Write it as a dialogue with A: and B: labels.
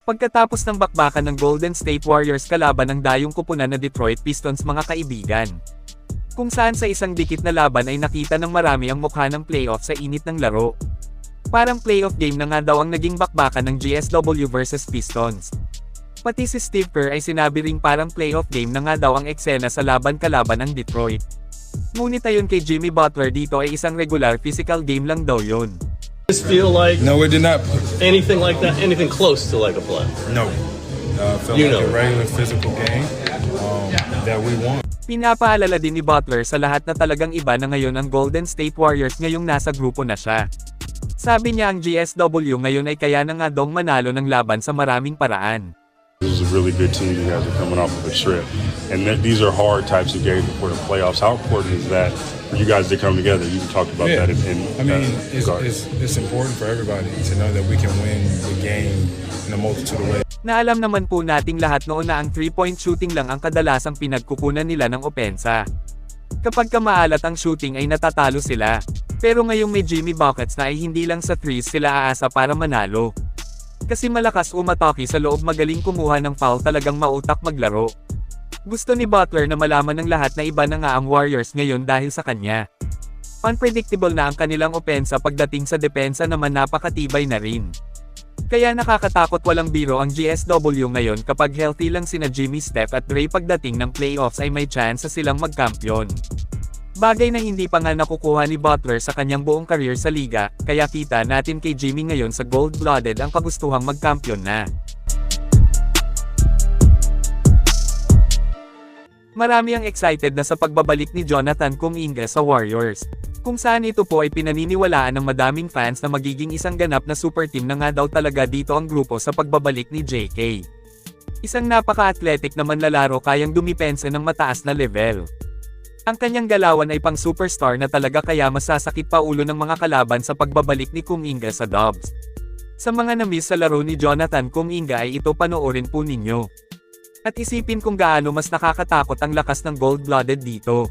A: Pagkatapos ng bakbakan ng Golden State Warriors kalaban ng dayong kupunan na Detroit Pistons mga kaibigan. Kung saan sa isang dikit na laban ay nakita ng marami ang mukha ng playoff sa init ng laro. Parang playoff game na nga daw ang naging bakbakan ng GSW versus Pistons. Pati si Steve Kerr ay sinabi ring parang playoff game na nga daw ang eksena sa laban-kalaban ng Detroit. Ngunit ayon kay Jimmy Butler dito ay isang regular physical game lang daw yun.
B: Just feel like
C: No, it did not.
B: anything like that, anything close to like a play.
C: No. Felt
B: You
C: like
B: know.
C: a regular physical game that we won.
A: Pinapaalala din ni Butler sa lahat na talagang iba na ngayon ang Golden State Warriors ngayong nasa grupo na siya. Sabi niya ang GSW ngayon ay kaya na nga dong manalo ng laban sa maraming paraan.
D: This is a really good team. You guys are coming off of a trip. And these are hard types of games before the playoffs. How important is that for you guys to come together? You talked about that in
C: I mean,
D: regard.
C: it's important for everybody to know that we can win the game in a multitude of ways.
A: Naalam naman po nating lahat noon na ang 3-point shooting lang ang kadalasang pinagkukunan nila ng opensa. Kapag kamaalat ang shooting ay natatalo sila. Pero ngayong may Jimmy Buckets na ay hindi lang sa threes sila aasa para manalo. Kasi malakas umatake sa loob, magaling kumuha ng foul, talagang mautak maglaro. Gusto ni Butler na malaman ng lahat na iba na nga ang Warriors ngayon dahil sa kanya. Unpredictable na ang kanilang opensa, pagdating sa depensa naman napakatibay na rin. Kaya nakakatakot, walang biro ang GSW ngayon. Kapag healthy lang sina Jimmy, Steph at Ray, pagdating ng playoffs ay may chance silang magkampiyon. Bagay na hindi pa nga nakukuha ni Butler sa kanyang buong career sa liga, kaya kita natin kay Jimmy ngayon sa gold-blooded ang kagustuhang magkampiyon na. Marami ang excited na sa pagbabalik ni Jonathan Kuminga sa Warriors. Kung saan ito po ay pinaniniwalaan ng madaming fans na magiging isang ganap na super team na nga daw talaga dito ang grupo sa pagbabalik ni JK. Isang napaka-athletic na manlalaro, kayang dumipensa ng mataas na level. Ang kanyang galawan ay pang superstar na talaga, kaya masasakit pa ulo ng mga kalaban sa pagbabalik ni Kuminga sa Dubs. Sa mga na-miss sa laro ni Jonathan Kuminga ay ito panoorin po ninyo. At isipin kung gaano mas nakakatakot ang lakas ng gold-blooded dito.